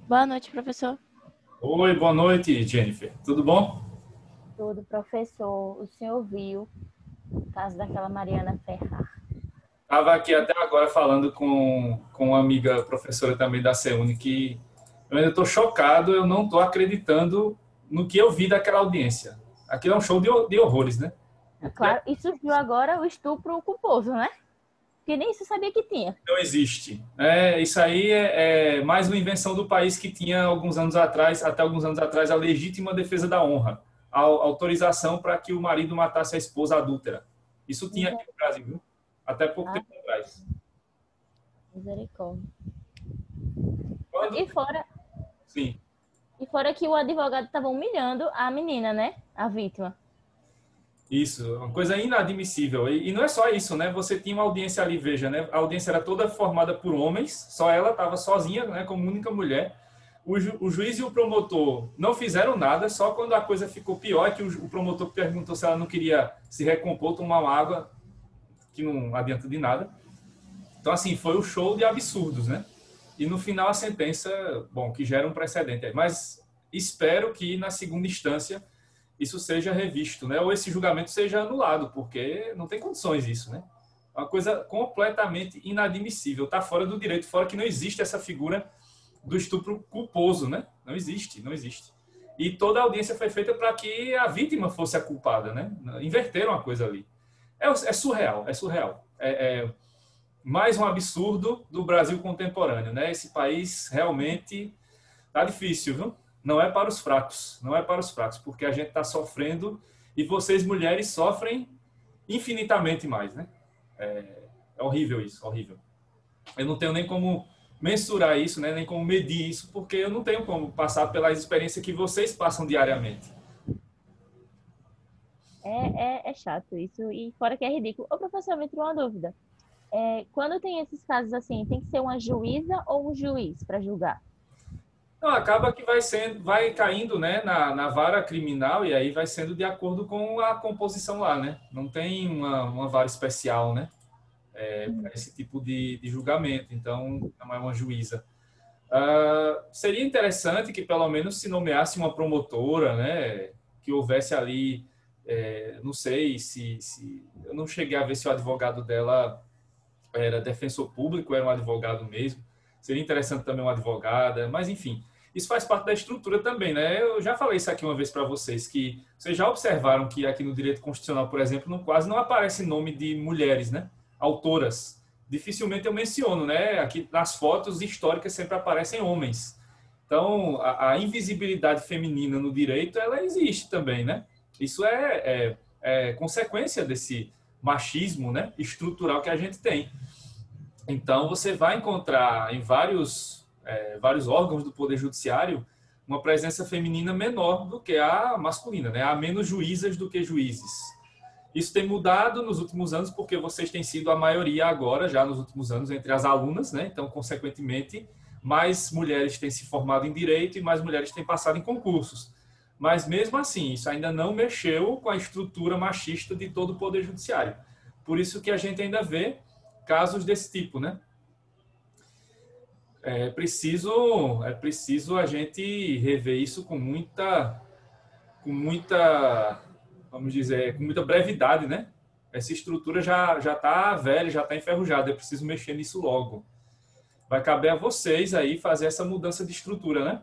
Boa noite, professor. Oi, boa noite, Jennifer. Tudo bom? Tudo, professor. O senhor viu o caso daquela Mariana Ferrar? Estava aqui até agora falando com uma amiga professora também da CEUNI que eu ainda estou chocado, eu não estou acreditando no que eu vi daquela audiência. Aquilo é um show de horrores, né? O que é Claro, e surgiu agora o estupro culposo, né? Porque nem se sabia que tinha. que não existe? Isso aí é mais uma invenção do país que tinha alguns anos atrás, até alguns anos atrás, a legítima defesa da honra, a autorização para que o marido matasse a esposa adúltera. Isso tinha aqui no Brasil, viu? Até pouco Ah, tempo atrás. misericórdia. Não, Quando? Sim. e fora que o advogado estava humilhando a menina, né? A vítima. Isso, uma coisa inadmissível. E não é só isso, né? Você tinha uma audiência ali, veja, né? A audiência era toda formada por homens, só ela estava sozinha, né? Como única mulher. O juiz e o promotor não fizeram nada, só quando a coisa ficou pior, é que o promotor perguntou se ela não queria se recompor, tomar uma água, que não adianta de nada. Então, assim, foi um show de absurdos, né? E no final a sentença, bom, que gera um precedente aí. Mas espero que na segunda instância isso seja revisto, né? Ou esse julgamento seja anulado, porque não tem condições isso, né? É uma coisa completamente inadmissível, está fora do direito, fora que não existe essa figura do estupro culposo, né? Não existe, não existe. E toda a audiência foi feita para que a vítima fosse a culpada, né? Inverteram a coisa ali. É surreal, é surreal. É mais um absurdo do Brasil contemporâneo, né? Esse país realmente tá difícil, viu? Não é para os fracos, não é para os fracos, porque a gente está sofrendo e vocês mulheres sofrem infinitamente mais, né? É horrível isso, horrível. Eu não tenho nem como mensurar isso, né? Nem como medir isso, porque eu não tenho como passar pela experiência que vocês passam diariamente. É chato isso. E fora que é ridículo. Ô, professor, me tirou uma dúvida. Quando tem esses casos assim, tem que ser uma juíza ou um juiz para julgar? Então, acaba que vai caindo, né, na vara criminal e aí vai sendo de acordo com a composição lá, né? Não tem uma vara especial, né? Para esse tipo de julgamento. Então, não é uma juíza. Seria interessante que pelo menos se nomeasse uma promotora, né? Que houvesse ali, não sei se eu não cheguei a ver se o advogado dela era defensor público, era um advogado mesmo. Seria interessante também uma advogada, mas enfim, isso faz parte da estrutura também, né? Eu já falei isso aqui uma vez para vocês, que vocês já observaram que aqui no direito constitucional, por exemplo, quase não aparece nome de mulheres, né? Autoras. Dificilmente eu menciono, né? Aqui nas fotos históricas sempre aparecem homens. Então, a invisibilidade feminina no direito, ela existe também, né? Isso é consequência desse machismo, né, estrutural que a gente tem. Então, você vai encontrar em vários órgãos do Poder Judiciário uma presença feminina menor do que a masculina, né? Há menos juízas do que juízes. Isso tem mudado nos últimos anos porque vocês têm sido a maioria agora, já nos últimos anos, entre as alunas, né? Então, consequentemente, mais mulheres têm se formado em direito e mais mulheres têm passado em concursos. Mas, mesmo assim, isso ainda não mexeu com a estrutura machista de todo o Poder Judiciário. Por isso que a gente ainda vê casos desse tipo, né? É preciso a gente rever isso com muita, vamos dizer, com muita brevidade, né? Essa estrutura já está velha, já está enferrujada. É preciso mexer nisso logo. Vai caber a vocês aí fazer essa mudança de estrutura, né?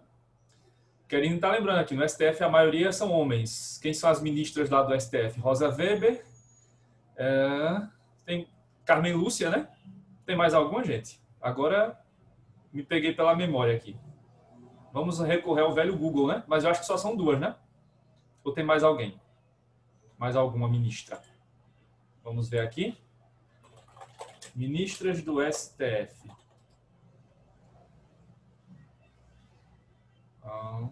Querendo estar lembrando aqui, no STF a maioria são homens. Quem são as ministras lá do STF? Rosa Weber, tem Carmen Lúcia, né? Tem mais alguma, gente? Agora me peguei pela memória aqui. Vamos recorrer ao velho Google, né? Mas eu acho que só são duas, né? Ou tem mais alguém? Mais alguma ministra? Vamos ver aqui. Ministras do STF. Ah,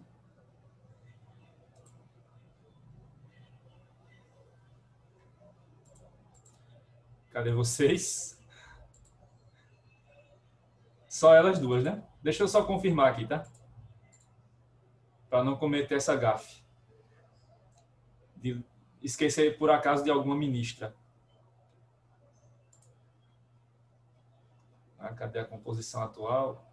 cadê vocês? Só elas duas, né? Deixa eu só confirmar aqui, tá? Para não cometer essa gafe. De esquecer por acaso de alguma ministra. Cadê a composição atual?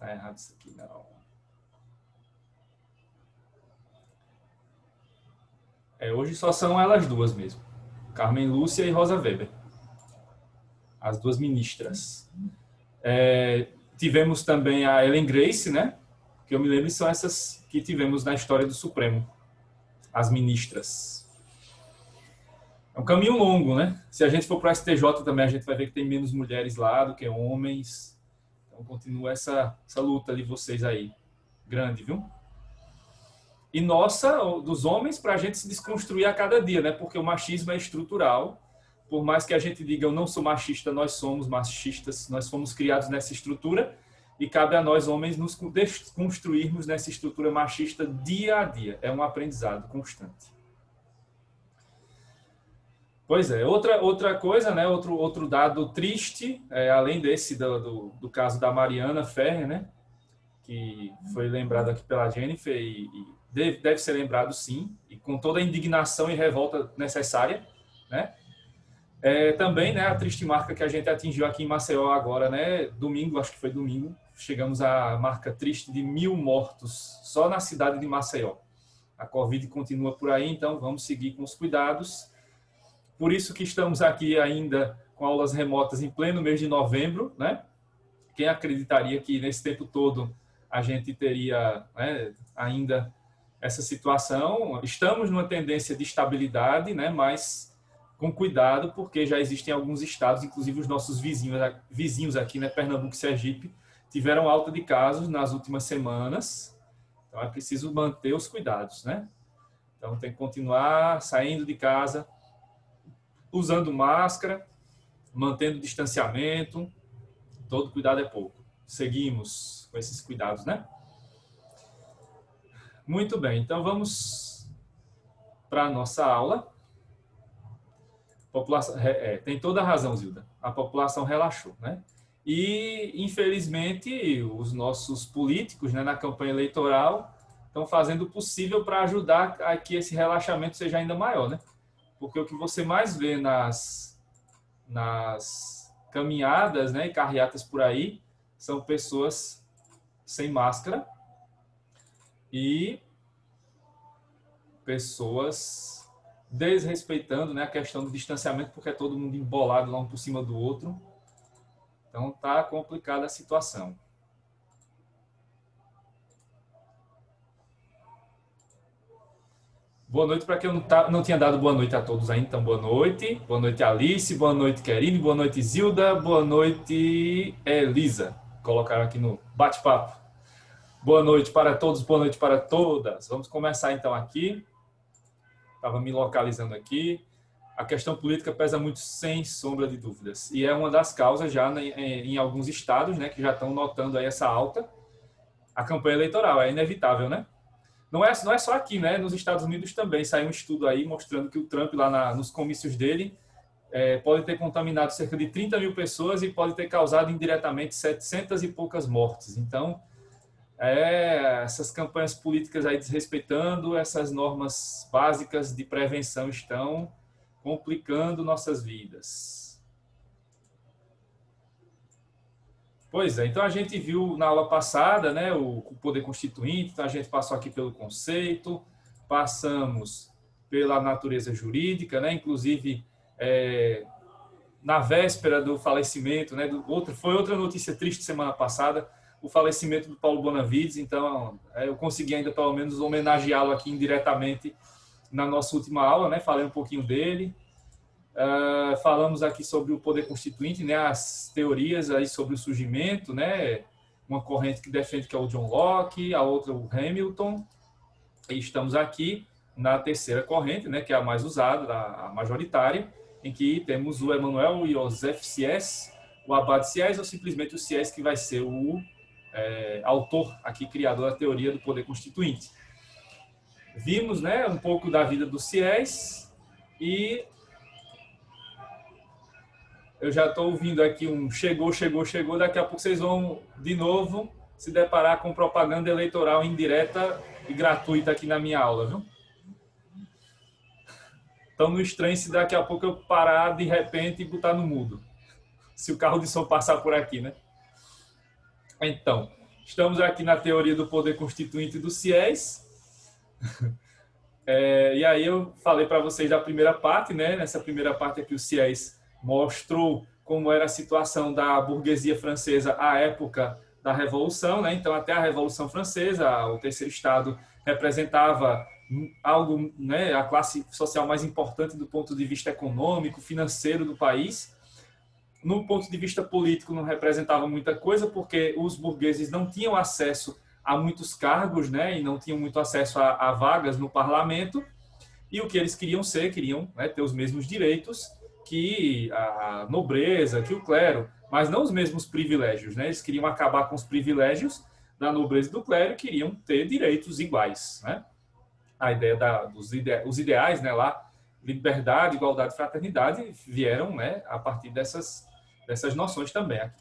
Tá errado isso aqui, não. Hoje só são elas duas mesmo. Carmen Lúcia e Rosa Weber. As duas ministras. Tivemos também a Ellen Grace, né? Que eu me lembro são essas que tivemos na história do Supremo. As ministras. É um caminho longo, né? Se a gente for para o STJ também, a gente vai ver que tem menos mulheres lá do que homens. Então, continua essa luta de vocês aí. Grande, viu? E nossa, dos homens, para a gente se desconstruir a cada dia, né? Porque o machismo é estrutural. Por mais que a gente diga, eu não sou machista, nós somos machistas. Nós fomos criados nessa estrutura e cabe a nós, homens, nos desconstruirmos nessa estrutura machista dia a dia. É um aprendizado constante. Pois é, outra coisa, né? Outro dado triste, além desse do caso da Mariana Ferrer, né? Que foi lembrado aqui pela Jennifer e deve ser lembrado sim, e com toda a indignação e revolta necessária, né? Também, né, a triste marca que a gente atingiu aqui em Maceió agora, né? Domingo, acho que foi domingo, chegamos à marca triste de 1.000 mortos só na cidade de Maceió. A Covid continua por aí, então vamos seguir com os cuidados. Por isso que estamos aqui ainda com aulas remotas em pleno mês de novembro, né? Quem acreditaria que nesse tempo todo a gente teria, né, ainda essa situação? Estamos numa tendência de estabilidade, né? Mas com cuidado, porque já existem alguns estados, inclusive os nossos vizinhos aqui, né? Pernambuco e Sergipe, tiveram alta de casos nas últimas semanas. Então é preciso manter os cuidados, né? Então tem que continuar saindo de casa, usando máscara, mantendo distanciamento. Todo cuidado é pouco. Seguimos com esses cuidados, né? Muito bem, então vamos para a nossa aula. Tem toda a razão, Zilda. A população relaxou, né? E, infelizmente, os nossos políticos, né, na campanha eleitoral estão fazendo o possível para ajudar a que esse relaxamento seja ainda maior, né? Porque o que você mais vê nas caminhadas, né, e carreatas por aí são pessoas sem máscara e pessoas desrespeitando, né, a questão do distanciamento, porque é todo mundo embolado lá um por cima do outro. Então tá complicada a situação. Boa noite para quem não tinha dado boa noite a todos ainda. Então, boa noite. Boa noite, Alice. Boa noite, Querine. Boa noite, Zilda. Boa noite, Elisa. Colocaram aqui no bate-papo. Boa noite para todos, boa noite para todas. Vamos começar então aqui. Estava me localizando aqui. A questão política pesa muito, sem sombra de dúvidas. E é uma das causas já em alguns estados, né, que já estão notando aí essa alta. A campanha eleitoral é inevitável, né? Não é só aqui, né? Nos Estados Unidos também saiu um estudo aí mostrando que o Trump, lá nos comícios dele, pode ter contaminado cerca de 30 mil pessoas e pode ter causado indiretamente 700 e poucas mortes. Então, essas campanhas políticas aí desrespeitando essas normas básicas de prevenção estão complicando nossas vidas. Pois é, então a gente viu na aula passada, né, o poder constituinte, então a gente passou aqui pelo conceito, passamos pela natureza jurídica, né, inclusive na véspera do falecimento, né, foi outra notícia triste semana passada, o falecimento do Paulo Bonavides, então eu consegui ainda pelo menos homenageá-lo aqui indiretamente na nossa última aula, né, falei um pouquinho dele. Falamos aqui sobre o poder constituinte, né, as teorias aí sobre o surgimento, né, uma corrente que defende que é o John Locke, a outra o Hamilton, e estamos aqui na terceira corrente, né, que é a mais usada, a majoritária, em que temos o Emmanuel Joseph Sieyès, o Abad Sieyès, ou simplesmente o Sieyès, que vai ser o autor aqui, criador da teoria do poder constituinte. Vimos, né, um pouco da vida do Sieyès e eu já estou ouvindo aqui um chegou, daqui a pouco vocês vão de novo se deparar com propaganda eleitoral indireta e gratuita aqui na minha aula, viu? Então não estranhe se daqui a pouco eu parar de repente e botar no mudo. Se o carro de som passar por aqui, né? Então, Estamos aqui na teoria do poder constituinte do CIES. E aí eu falei para vocês da primeira parte, né? Nessa primeira parte aqui o CIES mostrou como era a situação da burguesia francesa à época da Revolução, né? Então, até a Revolução Francesa, o terceiro Estado representava algo, né, a classe social mais importante do ponto de vista econômico, financeiro do país. No ponto de vista político, não representava muita coisa, porque os burgueses não tinham acesso a muitos cargos, né, e não tinham muito acesso a vagas no parlamento. E o que eles queriam ser, queriam, né, ter os mesmos direitos que a nobreza, que o clero, mas não os mesmos privilégios, né? Eles queriam acabar com os privilégios da nobreza e do clero e queriam ter direitos iguais, né? A ideia os ideais, né, lá, liberdade, igualdade e fraternidade, vieram, né, a partir dessas noções também aqui.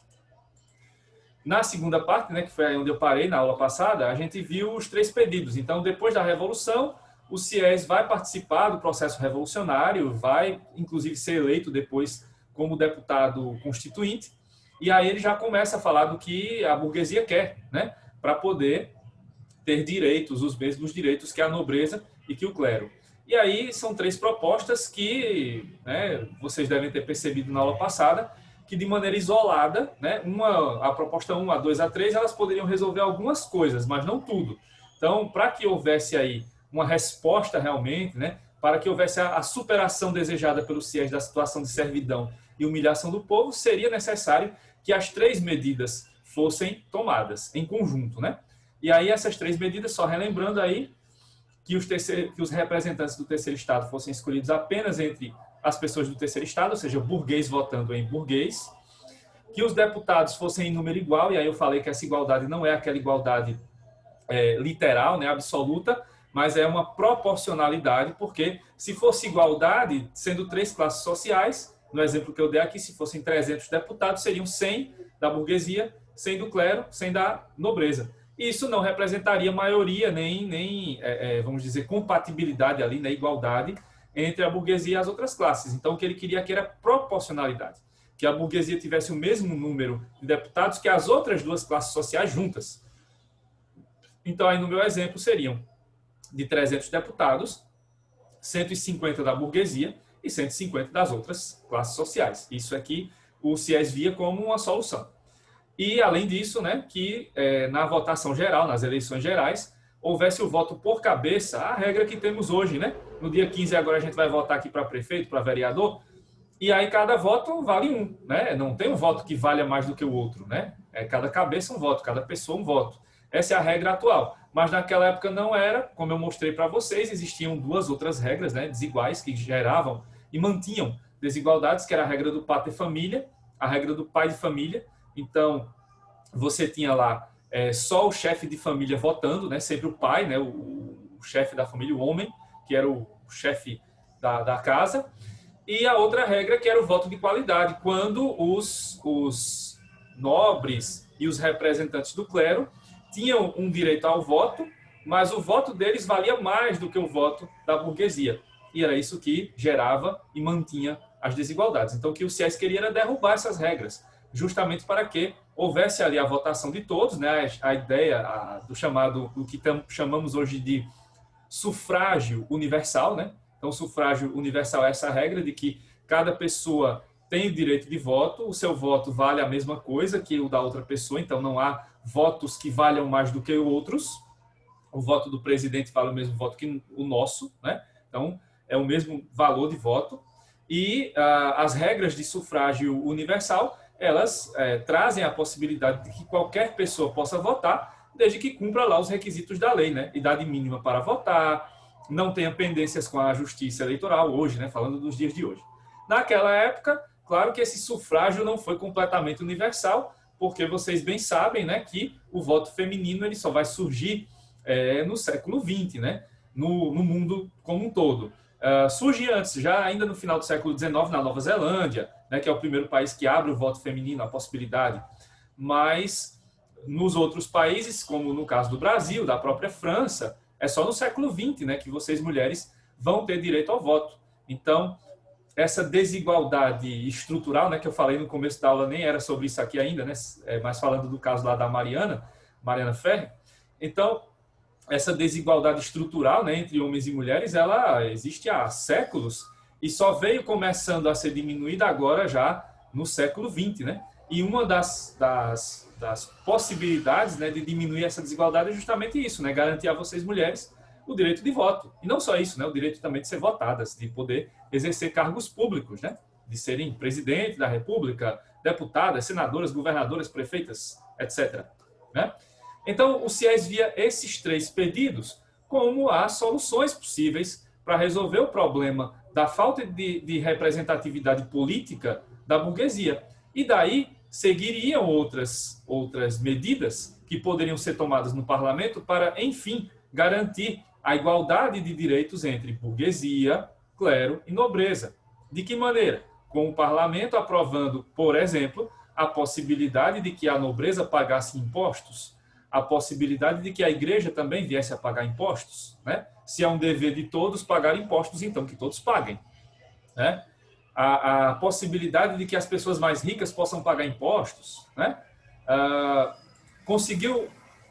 Na segunda parte, né, que foi onde eu parei na aula passada, a gente viu os 3 pedidos. Então, depois da Revolução, o CIES vai participar do processo revolucionário, vai, inclusive, ser eleito depois como deputado constituinte, e aí ele já começa a falar do que a burguesia quer, né, para poder ter direitos, os mesmos direitos que a nobreza e que o clero. E aí são 3 propostas que, né, vocês devem ter percebido na aula passada, que de maneira isolada, né, a proposta 1, a 2, a 3, elas poderiam resolver algumas coisas, mas não tudo. Então, para que houvesse aí uma resposta realmente, né, para que houvesse a superação desejada pelo CIES da situação de servidão e humilhação do povo, seria necessário que as 3 medidas fossem tomadas em conjunto, né? E aí essas 3 medidas, só relembrando aí, que os representantes do terceiro Estado fossem escolhidos apenas entre as pessoas do terceiro Estado, ou seja, burguês votando em burguês, que os deputados fossem em número igual, e aí eu falei que essa igualdade não é aquela igualdade literal, né, absoluta, mas é uma proporcionalidade, porque se fosse igualdade, sendo 3 classes sociais, no exemplo que eu dei aqui, se fossem 300 deputados, seriam 100 da burguesia, 100 do clero, 100 da nobreza. Isso não representaria maioria, nem vamos dizer, compatibilidade ali, né, igualdade entre a burguesia e as outras classes. Então, o que ele queria aqui era proporcionalidade, que a burguesia tivesse o mesmo número de deputados que as outras 2 classes sociais juntas. Então, aí no meu exemplo, seriam de 300 deputados, 150 da burguesia e 150 das outras classes sociais. Isso aqui o CIES via como uma solução. E, além disso, né, que na votação geral, nas eleições gerais, houvesse o voto por cabeça, a regra que temos hoje, né? No dia 15 agora a gente vai votar aqui para prefeito, para vereador, e aí cada voto vale um, né? Não tem um voto que valha mais do que o outro, né? Cada cabeça um voto, cada pessoa um voto. Essa é a regra atual. Mas naquela época não era, como eu mostrei para vocês, existiam 2 outras regras, né, desiguais, que geravam e mantinham desigualdades, que era a regra do pater família, a regra do pai de família. Então, você tinha lá só o chefe de família votando, né, sempre o pai, né, o chefe da família, o homem, que era o chefe da casa. E a outra regra, que era o voto de qualidade, quando os nobres e os representantes do clero tinham um direito ao voto, mas o voto deles valia mais do que o voto da burguesia. E era isso que gerava e mantinha as desigualdades. Então, o que o CIES queria era derrubar essas regras, justamente para que houvesse ali a votação de todos, né? A ideia do chamado, o que chamamos hoje de sufrágio universal, né? Então, o sufrágio universal é essa regra de que cada pessoa tem o direito de voto, o seu voto vale a mesma coisa que o da outra pessoa, então não há votos que valham mais do que outros. O voto do presidente vale o mesmo voto que o nosso, né? Então, é o mesmo valor de voto. E as regras de sufrágio universal, elas trazem a possibilidade de que qualquer pessoa possa votar, desde que cumpra lá os requisitos da lei, né? Idade mínima para votar, não tenha pendências com a justiça eleitoral hoje, né? Falando dos dias de hoje. Naquela época, claro que esse sufrágio não foi completamente universal, porque vocês bem sabem, né, que o voto feminino ele só vai surgir no século XX, né, no mundo como um todo. Surge antes, já ainda no final do século XIX, na Nova Zelândia, né, que é o primeiro país que abre o voto feminino, a possibilidade. Mas nos outros países, como no caso do Brasil, da própria França, é só no século XX, né, que vocês mulheres vão ter direito ao voto. Então, essa desigualdade estrutural, né, que eu falei no começo da aula, nem era sobre isso aqui ainda, né, mas falando do caso lá da Mariana, Mariana Ferrer. Então, essa desigualdade estrutural, né, entre homens e mulheres, ela existe há séculos e só veio começando a ser diminuída agora já no século XX, né? E uma das possibilidades, né, de diminuir essa desigualdade é justamente isso, né? Garantir a vocês mulheres o direito de voto. E não só isso, né? O direito também de ser votadas, de poder exercer cargos públicos, né? De serem presidente da República, deputadas, senadoras, governadoras, prefeitas, etc. Né? Então, o CIES via esses três pedidos como as soluções possíveis para resolver o problema da falta de representatividade política da burguesia. E daí seguiriam outras medidas que poderiam ser tomadas no parlamento para, enfim, garantir a igualdade de direitos entre burguesia, clero e nobreza. De que maneira? Com o parlamento aprovando, por exemplo, a possibilidade de que a nobreza pagasse impostos, a possibilidade de que a igreja também viesse a pagar impostos, né? Se é um dever de todos pagar impostos, então que todos paguem, né? A possibilidade de que as pessoas mais ricas possam pagar impostos, né? Conseguiu,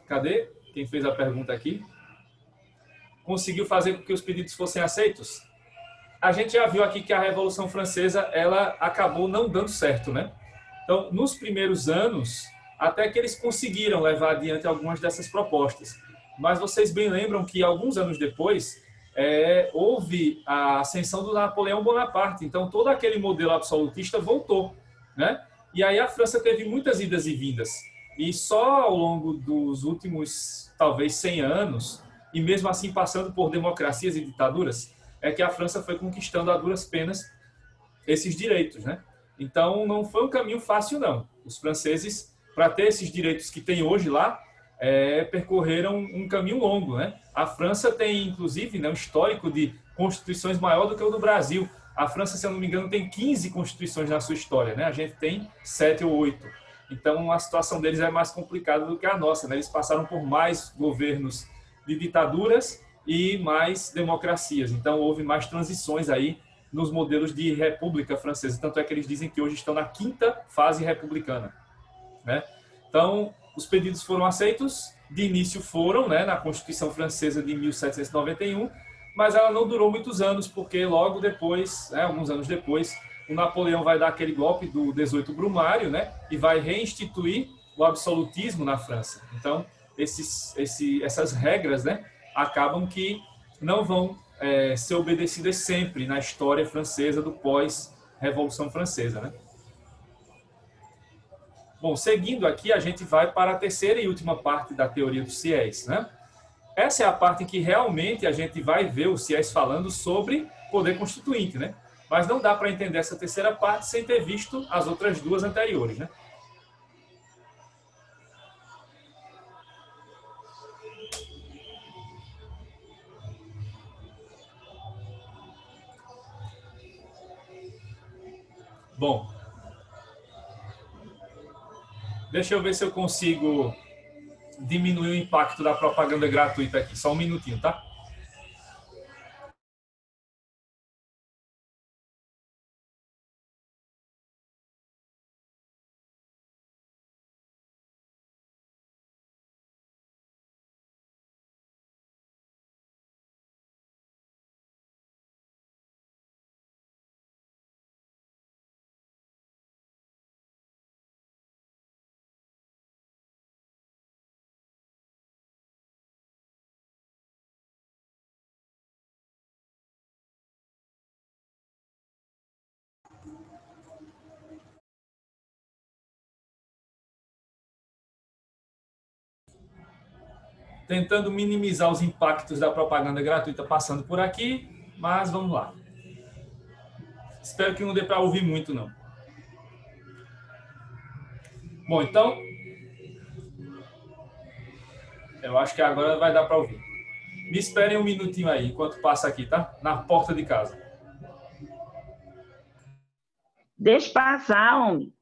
cadê? Quem fez a pergunta aqui? Conseguiu fazer com que os pedidos fossem aceitos? A gente já viu aqui que a Revolução Francesa ela acabou não dando certo, né? Então, nos primeiros anos, até que eles conseguiram levar adiante algumas dessas propostas. Mas vocês bem lembram que alguns anos depois houve a ascensão do Napoleão Bonaparte. Então, todo aquele modelo absolutista voltou, né? E aí a França teve muitas idas e vindas. E só ao longo dos últimos, talvez, 100 anos, e mesmo assim passando por democracias e ditaduras, é que a França foi conquistando a duras penas esses direitos, né? Então, não foi um caminho fácil, não. Os franceses, para ter esses direitos que tem hoje lá, percorreram um caminho longo, né? A França tem, inclusive, né, um histórico de constituições maior do que o do Brasil. A França, se eu não me engano, tem 15 constituições na sua história, né? A gente tem 7 ou 8. Então, a situação deles é mais complicada do que a nossa, né? Eles passaram por mais governos de ditaduras e mais democracias. Então, houve mais transições aí nos modelos de república francesa. Tanto é que eles dizem que hoje estão na quinta fase republicana, né? Então, os pedidos foram aceitos, de início foram, né, na Constituição Francesa de 1791, mas ela não durou muitos anos, porque logo depois, né, alguns anos depois, o Napoleão vai dar aquele golpe do 18 Brumário, né, e vai reinstituir o absolutismo na França. Então, essas regras, né, acabam que não vão ser obedecidas sempre na história francesa do pós-Revolução Francesa, né? Bom, seguindo aqui, a gente vai para a terceira e última parte da teoria do CIES, né? Essa é a parte em que realmente a gente vai ver o CIES falando sobre poder constituinte, né? Mas não dá para entender essa terceira parte sem ter visto as outras duas anteriores, né? Bom, deixa eu ver se eu consigo diminuir o impacto da propaganda gratuita aqui. Só um minutinho, tá? Tentando minimizar os impactos da propaganda gratuita passando por aqui, mas vamos lá. Espero que não dê para ouvir muito, não. Bom, então, eu acho que agora vai dar para ouvir. Me esperem um minutinho aí, enquanto passa aqui, tá? Na porta de casa. Deixa passar, homem.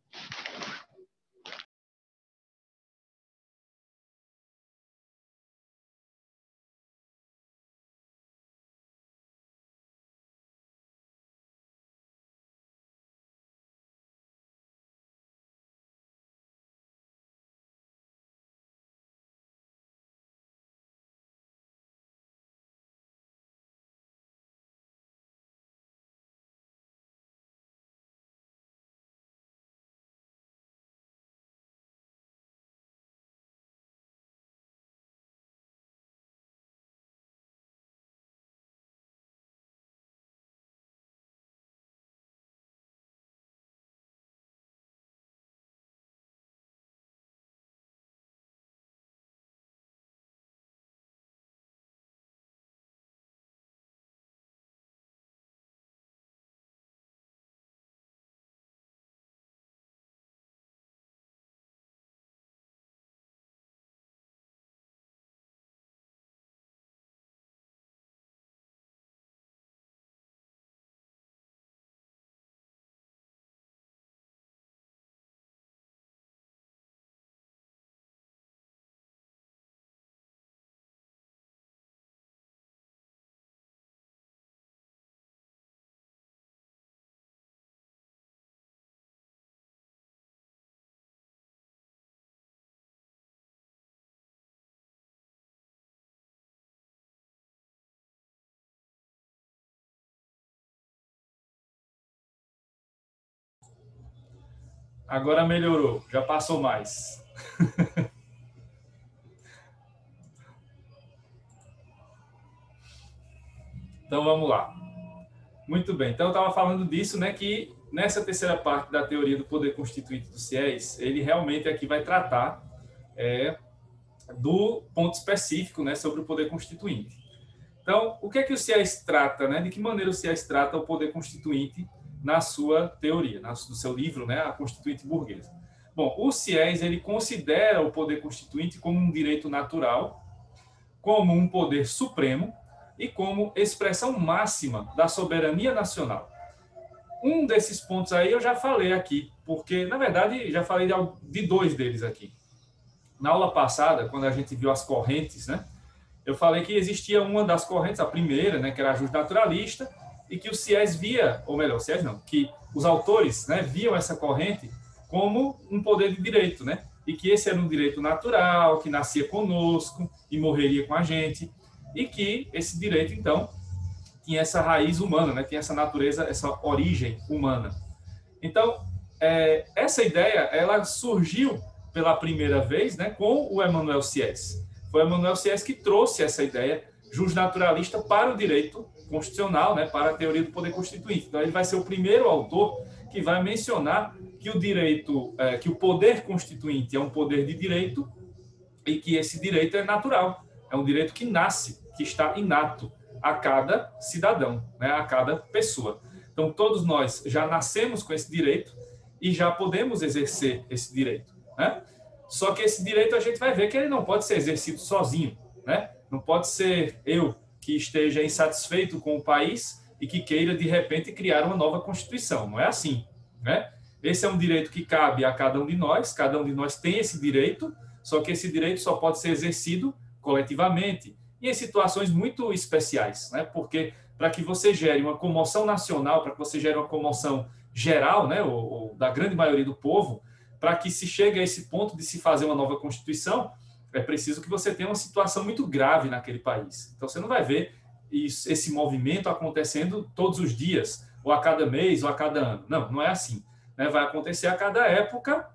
Agora melhorou, já passou mais. Então vamos lá. Muito bem. Então eu estava falando disso, né, que nessa terceira parte da teoria do poder constituinte dos CIES, ele realmente aqui vai tratar do ponto específico, né, sobre o poder constituinte. Então, o que é que o CIES trata, né? De que maneira o CIES trata o poder constituinte na sua teoria, no seu livro, né, A Constituinte Burguesa? Bom, o CIES, ele considera o poder constituinte como um direito natural, como um poder supremo e como expressão máxima da soberania nacional. Um desses pontos aí eu já falei aqui, porque, na verdade, já falei de dois deles aqui. Na aula passada, quando a gente viu as correntes, né, eu falei que existia uma das correntes, a primeira, né, que era a justnaturalista, e que o CIES via, ou melhor, o CIES não, que os autores, né, viam essa corrente como um poder de direito, né, e que esse era um direito natural, que nascia conosco e morreria com a gente, e que esse direito, então, tinha essa raiz humana, né, tinha essa natureza, essa origem humana. Então, essa ideia, ela surgiu pela primeira vez, né, com o Emmanuel Sieyès. Foi o Emmanuel Sieyès que trouxe essa ideia justnaturalista para o direito constitucional, né, para a teoria do poder constituinte. Então, ele vai ser o primeiro autor que vai mencionar que o direito, que o poder constituinte é um poder de direito e que esse direito é natural, é um direito que nasce, que está inato a cada cidadão, né, a cada pessoa. Então, todos nós já nascemos com esse direito e já podemos exercer esse direito, né? Só que esse direito a gente vai ver que ele não pode ser exercido sozinho, né? Não pode ser eu que esteja insatisfeito com o país e que queira, de repente, criar uma nova Constituição. Não é assim, né? Esse é um direito que cabe a cada um de nós tem esse direito, só que esse direito só pode ser exercido coletivamente e em situações muito especiais, né? Porque para que você gere uma comoção nacional, para que você gere uma comoção geral, né, ou da grande maioria do povo, para que se chegue a esse ponto de se fazer uma nova Constituição, é preciso que você tenha uma situação muito grave naquele país. Então, você não vai ver esse movimento acontecendo todos os dias, ou a cada mês, ou a cada ano. Não, não é assim, né? Vai acontecer a cada época,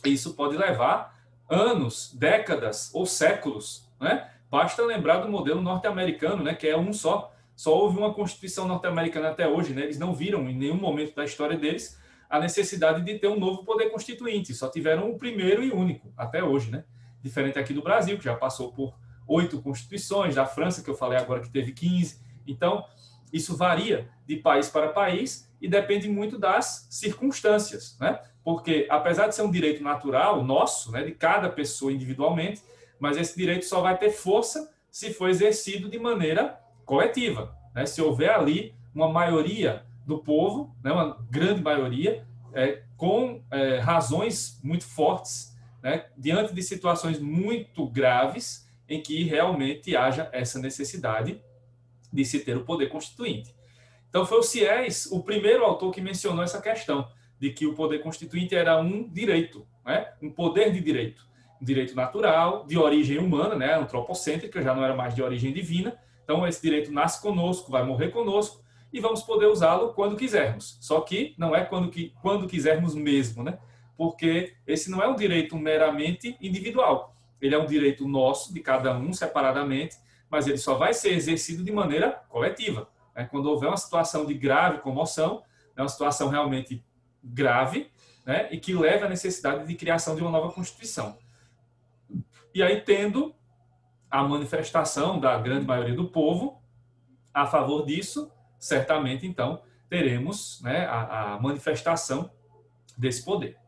e isso pode levar anos, décadas ou séculos, né? Basta lembrar do modelo norte-americano, né, que é um só. Só houve uma Constituição norte-americana até hoje, né? Eles não viram em nenhum momento da história deles a necessidade de ter um novo poder constituinte. Só tiveram o primeiro e único até hoje, né? Diferente aqui do Brasil, que já passou por 8 constituições, da França, que eu falei agora que teve 15. Então, isso varia de país para país e depende muito das circunstâncias, né? Porque, apesar de ser um direito natural nosso, né, de cada pessoa individualmente, mas esse direito só vai ter força se for exercido de maneira coletiva, né? Se houver ali uma maioria do povo, né, uma grande maioria, com razões muito fortes, né, diante de situações muito graves em que realmente haja essa necessidade de se ter o poder constituinte. Então, foi o Sieyès o primeiro autor que mencionou essa questão de que o poder constituinte era um direito, né, um poder de direito, um direito natural, de origem humana, né, antropocêntrica, já não era mais de origem divina. Então, esse direito nasce conosco, vai morrer conosco, e vamos poder usá-lo quando quisermos. Só que não é quando quisermos mesmo, né? Porque esse não é um direito meramente individual. Ele é um direito nosso, de cada um, separadamente, mas ele só vai ser exercido de maneira coletiva, né? Quando houver uma situação de grave comoção, né? Uma situação realmente grave, né? E que leve à necessidade de criação de uma nova Constituição. E aí, tendo a manifestação da grande maioria do povo a favor disso, certamente, então, teremos, né, a manifestação desse poder.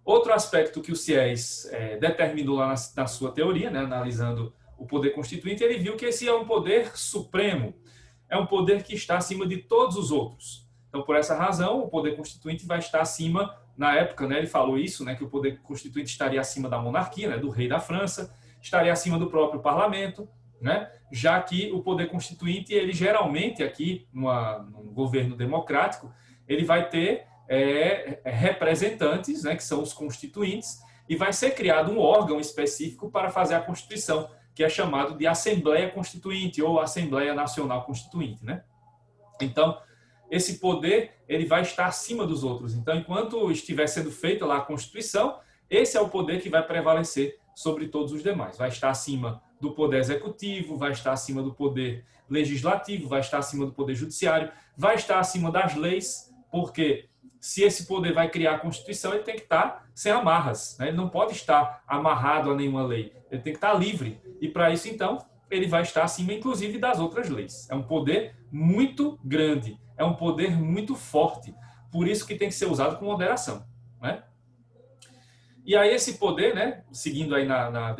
Outro aspecto que o Sieyès determinou lá na sua teoria, né, analisando o poder constituinte, ele viu que esse é um poder supremo, é um poder que está acima de todos os outros. Então, por essa razão, o poder constituinte vai estar acima, na época, né, ele falou isso, né, que o poder constituinte estaria acima da monarquia, né, do rei da França, estaria acima do próprio parlamento, né? Já que o poder constituinte, ele geralmente aqui, num governo democrático, ele vai ter representantes, né, que são os constituintes, e vai ser criado um órgão específico para fazer a Constituição, que é chamado de Assembleia Constituinte ou Assembleia Nacional Constituinte, né? Então, esse poder ele vai estar acima dos outros. Então, enquanto estiver sendo feita lá a Constituição, esse é o poder que vai prevalecer sobre todos os demais. Vai estar acima do poder executivo, vai estar acima do poder legislativo, vai estar acima do poder judiciário, vai estar acima das leis, porque se esse poder vai criar a Constituição, ele tem que estar sem amarras, né? Ele não pode estar amarrado a nenhuma lei, ele tem que estar livre. E para isso, então, ele vai estar acima, inclusive, das outras leis. É um poder muito grande, é um poder muito forte, por isso que tem que ser usado com moderação, né? E aí esse poder, né, seguindo aí na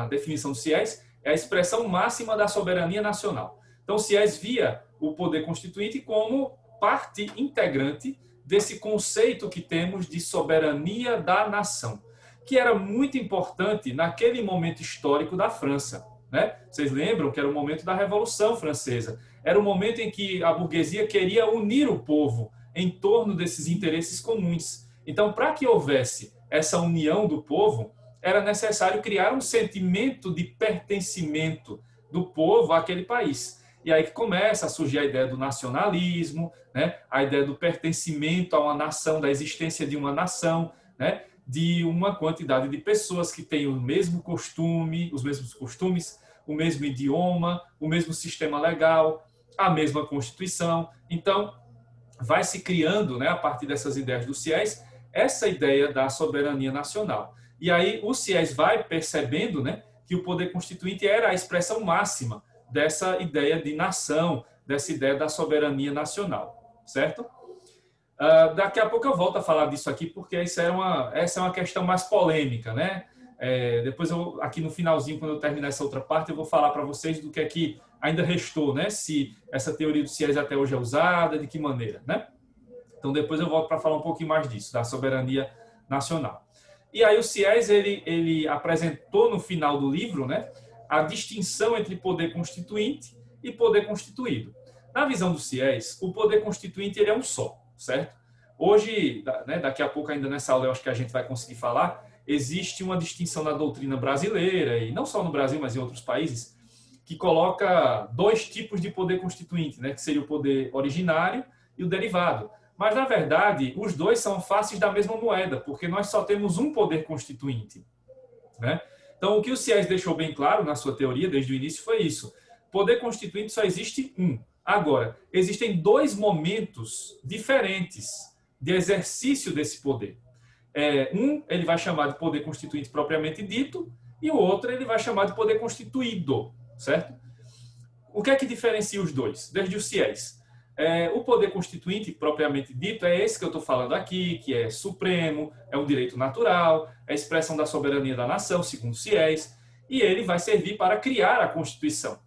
definição do Siés, é a expressão máxima da soberania nacional. Então, o Siés via o poder constituinte como parte integrante desse conceito que temos de soberania da nação, que era muito importante naquele momento histórico da França, né? Vocês lembram que era o momento da Revolução Francesa. Era o momento em que a burguesia queria unir o povo em torno desses interesses comuns. Então, para que houvesse essa união do povo, era necessário criar um sentimento de pertencimento do povo àquele país. E aí que começa a surgir a ideia do nacionalismo, né? A ideia do pertencimento a uma nação, da existência de uma nação, né? De uma quantidade de pessoas que têm o mesmo costume, os mesmos costumes, o mesmo idioma, o mesmo sistema legal, a mesma Constituição. Então, vai se criando, né, a partir dessas ideias do Siés, essa ideia da soberania nacional. E aí o Siés vai percebendo, né, que o poder constituinte era a expressão máxima dessa ideia de nação, dessa ideia da soberania nacional, certo? Daqui a pouco eu volto a falar disso aqui, porque essa é uma questão mais polêmica, né? Depois, aqui no finalzinho, quando eu terminar essa outra parte, eu vou falar para vocês do que é que ainda restou, né? Se essa teoria do Siés até hoje é usada, de que maneira, né? Então, depois eu volto para falar um pouquinho mais disso, da soberania nacional. E aí o Siés, ele apresentou no final do livro, né, a distinção entre poder constituinte e poder constituído. Na visão do Siés, o poder constituinte ele é um só, certo? Hoje, né, daqui a pouco ainda nessa aula eu acho que a gente vai conseguir falar, existe uma distinção na doutrina brasileira, e não só no Brasil, mas em outros países, que coloca dois tipos de poder constituinte, né, que seria o poder originário e o derivado. Mas, na verdade, os dois são faces da mesma moeda, porque nós só temos um poder constituinte, né? Então, o que o Siés deixou bem claro na sua teoria, desde o início, foi isso. Poder constituinte só existe um. Agora, existem dois momentos diferentes de exercício desse poder. Ele vai chamar de poder constituinte propriamente dito, e o outro ele vai chamar de poder constituído, certo? O que é que diferencia os dois? Desde o Siés. O poder constituinte, propriamente dito, é esse que eu estou falando aqui, que é supremo, é um direito natural, é a expressão da soberania da nação, segundo Siés, e ele vai servir para criar a Constituição,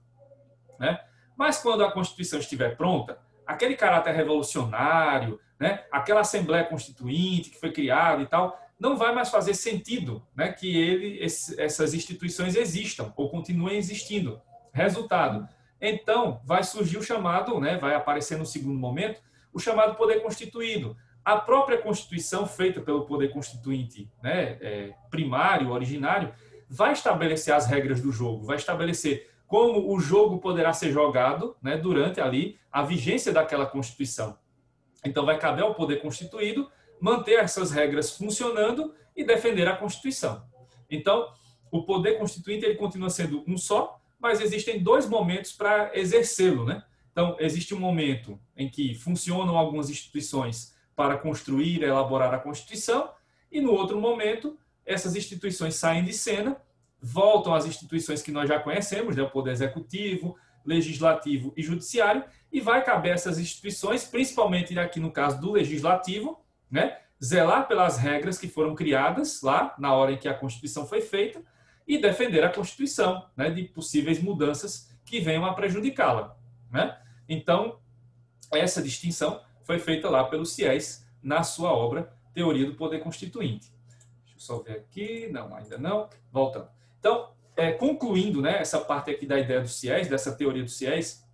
né? Mas quando a Constituição estiver pronta, aquele caráter revolucionário, né, aquela Assembleia Constituinte que foi criada e tal, não vai mais fazer sentido, né, que essas instituições existam ou continuem existindo. Resultado, então, vai surgir o chamado, né, vai aparecer no segundo momento, o chamado poder constituído. A própria Constituição, feita pelo poder constituinte, né, primário, originário, vai estabelecer as regras do jogo, vai estabelecer como o jogo poderá ser jogado, né, durante ali a vigência daquela Constituição. Então, vai caber ao poder constituído manter essas regras funcionando e defender a Constituição. Então, o poder constituinte ele continua sendo um só, mas existem dois momentos para exercê-lo, né? Então, existe um momento em que funcionam algumas instituições para construir e elaborar a Constituição, e no outro momento, essas instituições saem de cena, voltam às instituições que nós já conhecemos, né? O poder executivo, legislativo e judiciário, e vai caber essas instituições, principalmente aqui no caso do legislativo, né? Zelar pelas regras que foram criadas lá na hora em que a Constituição foi feita, e defender a Constituição, né, de possíveis mudanças que venham a prejudicá-la, né? Então, essa distinção foi feita lá pelo Siés na sua obra Teoria do Poder Constituinte. Deixa eu só ver aqui. Não, ainda não. Voltando. Então, concluindo, né, essa parte aqui da ideia do Siés, dessa teoria do Siés,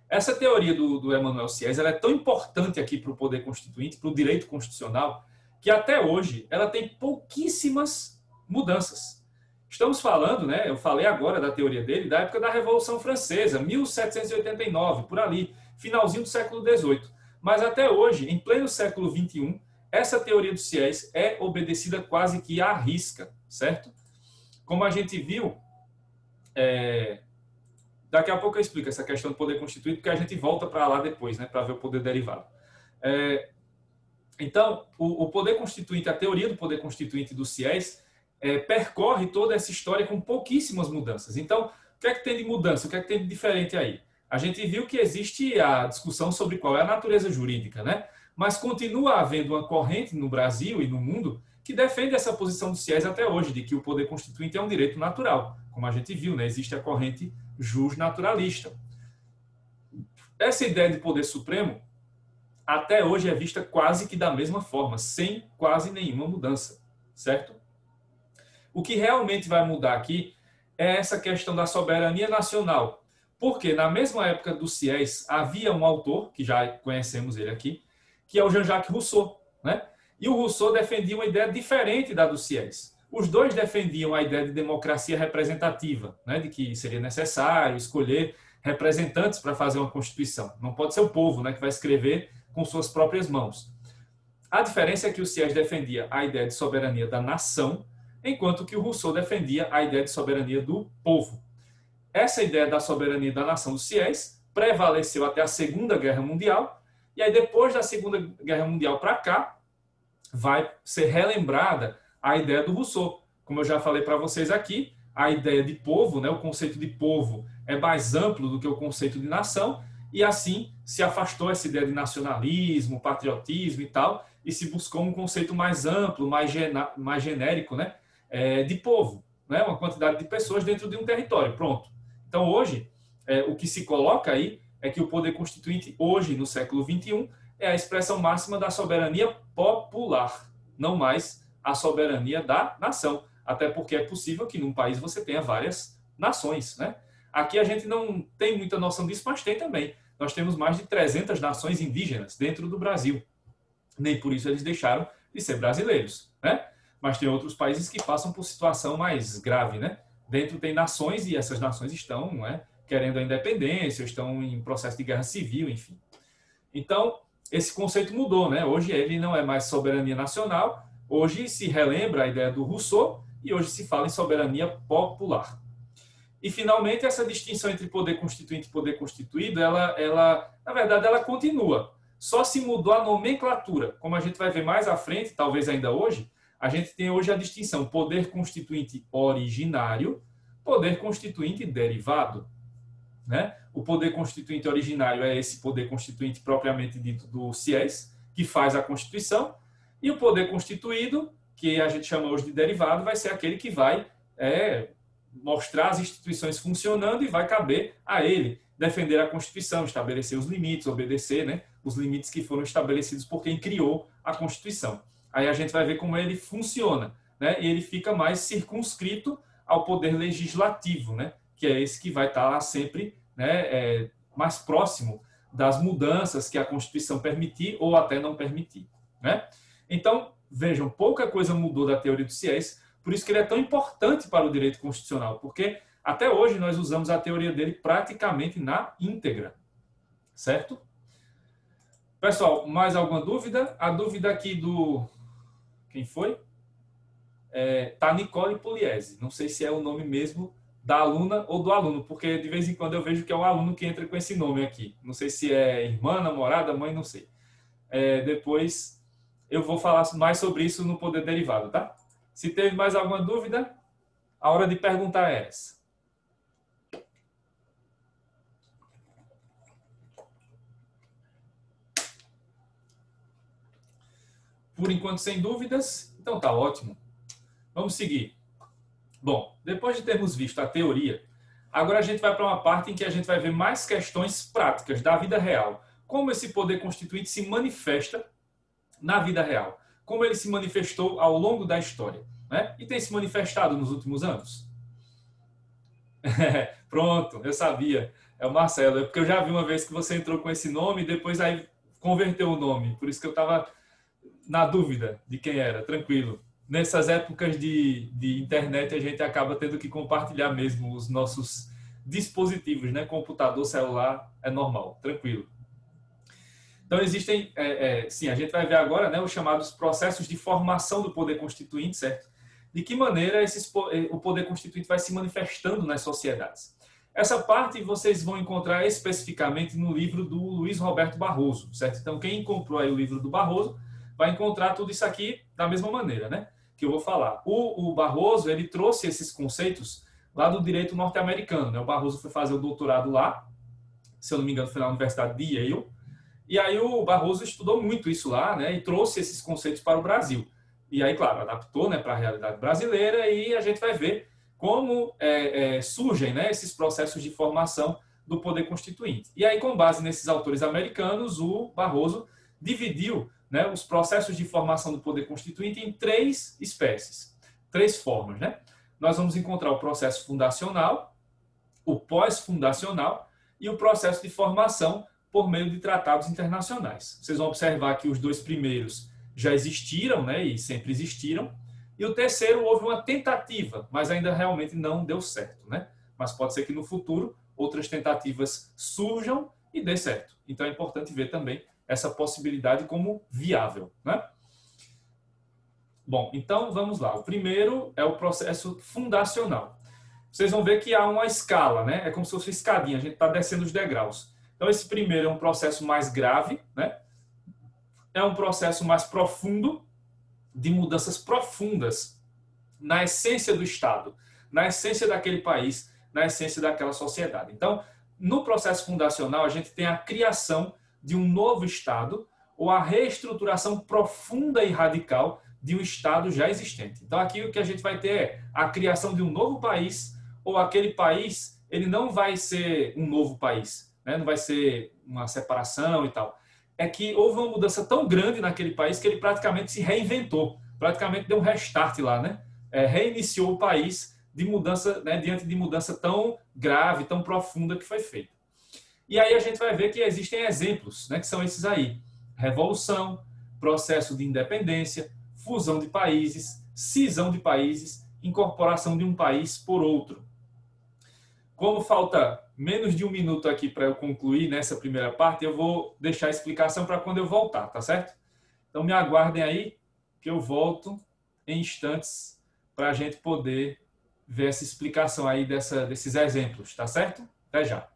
essa teoria do Emanuel Siés ela é tão importante aqui para o poder constituinte, para o direito constitucional, que até hoje ela tem pouquíssimas mudanças. Estamos falando, né, eu falei agora da teoria dele, da época da Revolução Francesa, 1789, por ali, finalzinho do século XVIII. Mas até hoje, em pleno século XXI, essa teoria dos fiéis é obedecida quase que à risca, certo? Como a gente viu, daqui a pouco eu explico essa questão do poder constituinte, porque a gente volta para lá depois, né, para ver o poder derivado. Então, o poder constituinte, a teoria do poder constituinte dos fiéis, percorre toda essa história com pouquíssimas mudanças. Então, o que é que tem de mudança? O que é que tem de diferente aí? A gente viu que existe a discussão sobre qual é a natureza jurídica, né? Mas continua havendo uma corrente no Brasil e no mundo que defende essa posição dos fiéis até hoje, de que o poder constituinte é um direito natural. Como a gente viu, né? Existe a corrente justnaturalista. Essa ideia de poder supremo até hoje é vista quase que da mesma forma, sem quase nenhuma mudança, certo? O que realmente vai mudar aqui é essa questão da soberania nacional, porque na mesma época dos fiéis havia um autor, que já conhecemos ele aqui, que é o Jean-Jacques Rousseau, né? E o Rousseau defendia uma ideia diferente da dos fiéis. Os dois defendiam a ideia de democracia representativa, né? De que seria necessário escolher representantes para fazer uma constituição. Não pode ser o povo, né, que vai escrever com suas próprias mãos. A diferença é que o Sieyès defendia a ideia de soberania da nação, enquanto que o Rousseau defendia a ideia de soberania do povo. Essa ideia da soberania da nação do Sieyès prevaleceu até a Segunda Guerra Mundial, e aí depois da Segunda Guerra Mundial para cá, vai ser relembrada a ideia do Rousseau. Como eu já falei para vocês aqui, a ideia de povo, né, o conceito de povo é mais amplo do que o conceito de nação, e assim se afastou essa ideia de nacionalismo, patriotismo e tal, e se buscou um conceito mais amplo, mais genérico, né, de povo, né, uma quantidade de pessoas dentro de um território. Pronto. Então, hoje, o que se coloca aí é que o poder constituinte, hoje, no século XXI, é a expressão máxima da soberania popular, não mais a soberania da nação. Até porque é possível que num país você tenha várias nações, né? Aqui a gente não tem muita noção disso, mas tem também. Nós temos mais de 300 nações indígenas dentro do Brasil. Nem por isso eles deixaram de ser brasileiros, né? Mas tem outros países que passam por situação mais grave, né? Dentro tem nações e essas nações estão, né, querendo a independência, estão em processo de guerra civil, enfim. Então, esse conceito mudou, né? Hoje ele não é mais soberania nacional, hoje se relembra a ideia do Rousseau e hoje se fala em soberania popular. E, finalmente, essa distinção entre poder constituinte e poder constituído, na verdade, ela continua. Só se mudou a nomenclatura. Como a gente vai ver mais à frente, talvez ainda hoje, a gente tem hoje a distinção poder constituinte originário, poder constituinte derivado, né? O poder constituinte originário é esse poder constituinte propriamente dito do Sieyès, que faz a Constituição, e o poder constituído, que a gente chama hoje de derivado, vai ser aquele que vai mostrar as instituições funcionando e vai caber a ele defender a Constituição, estabelecer os limites, obedecer, né, os limites que foram estabelecidos por quem criou a Constituição. Aí a gente vai ver como ele funciona, né, e ele fica mais circunscrito ao poder legislativo, né, que é esse que vai estar lá sempre, né, mais próximo das mudanças que a Constituição permitir ou até não permitir, né? Então, vejam, pouca coisa mudou da teoria do Sieyès, por isso que ele é tão importante para o direito constitucional, porque até hoje nós usamos a teoria dele praticamente na íntegra, certo? Pessoal, mais alguma dúvida? A dúvida aqui do... Quem foi? Tá Nicole Pugliese. Não sei se é o nome mesmo da aluna ou do aluno, porque de vez em quando eu vejo que é o aluno que entra com esse nome aqui. Não sei se é irmã, namorada, mãe, não sei. Depois eu vou falar mais sobre isso no poder derivado, tá? Se teve mais alguma dúvida, a hora de perguntar é essa. Por enquanto, sem dúvidas, então tá ótimo. Vamos seguir. Bom, depois de termos visto a teoria, agora a gente vai para uma parte em que a gente vai ver mais questões práticas da vida real. Como esse poder constituinte se manifesta na vida real. Como ele se manifestou ao longo da história, né? E tem se manifestado nos últimos anos. Pronto, eu sabia. É o Marcelo. É porque eu já vi uma vez que você entrou com esse nome e depois aí converteu o nome. Por isso que eu estava na dúvida de quem era. Tranquilo. Nessas épocas de internet, a gente acaba tendo que compartilhar mesmo os nossos dispositivos, né? Computador, celular, é normal. Tranquilo. Então, existem, sim, a gente vai ver agora, né, os chamados processos de formação do poder constituinte, certo? De que maneira o poder constituinte vai se manifestando nas sociedades. Essa parte vocês vão encontrar especificamente no livro do Luiz Roberto Barroso, certo? Então, quem comprou aí o livro do Barroso vai encontrar tudo isso aqui da mesma maneira, né? Que eu vou falar. O Barroso, ele trouxe esses conceitos lá do direito norte-americano, né? O Barroso foi fazer o doutorado lá, se eu não me engano, foi na Universidade de Yale. E aí o Barroso estudou muito isso lá, né? E trouxe esses conceitos para o Brasil. E aí, claro, adaptou, né, para a realidade brasileira e a gente vai ver como surgem, né, esses processos de formação do poder constituinte. E aí, com base nesses autores americanos, o Barroso dividiu, né, os processos de formação do poder constituinte em 3 espécies, 3 formas, né? Nós vamos encontrar o processo fundacional, o pós-fundacional e o processo de formação por meio de tratados internacionais. Vocês vão observar que os 2 primeiros já existiram, né, e sempre existiram, e o terceiro houve uma tentativa, mas ainda realmente não deu certo, né? Mas pode ser que no futuro outras tentativas surjam e dê certo. Então é importante ver também essa possibilidade como viável, né? Bom, então vamos lá. O primeiro é o processo fundacional. Vocês vão ver que há uma escala, né? É como se fosse uma escadinha, a gente está descendo os degraus. Então esse primeiro é um processo mais grave, né? É um processo mais profundo, de mudanças profundas na essência do Estado, na essência daquele país, na essência daquela sociedade. Então, no processo fundacional, a gente tem a criação de um novo Estado ou a reestruturação profunda e radical de um Estado já existente. Então, aqui o que a gente vai ter é a criação de um novo país, ou aquele país, ele não vai ser um novo país, né? Não vai ser uma separação e tal. É que houve uma mudança tão grande naquele país que ele praticamente se reinventou, praticamente deu um restart lá, né? Reiniciou o país de mudança, né, diante de mudança tão grave, tão profunda que foi feita. E aí a gente vai ver que existem exemplos, né, que são esses aí: revolução, processo de independência, fusão de países, cisão de países, incorporação de um país por outro. Como falta menos de 1 minuto aqui para eu concluir nessa primeira parte, eu vou deixar a explicação para quando eu voltar, tá certo? Então me aguardem aí, que eu volto em instantes para a gente poder ver essa explicação aí desses exemplos, tá certo? Até já.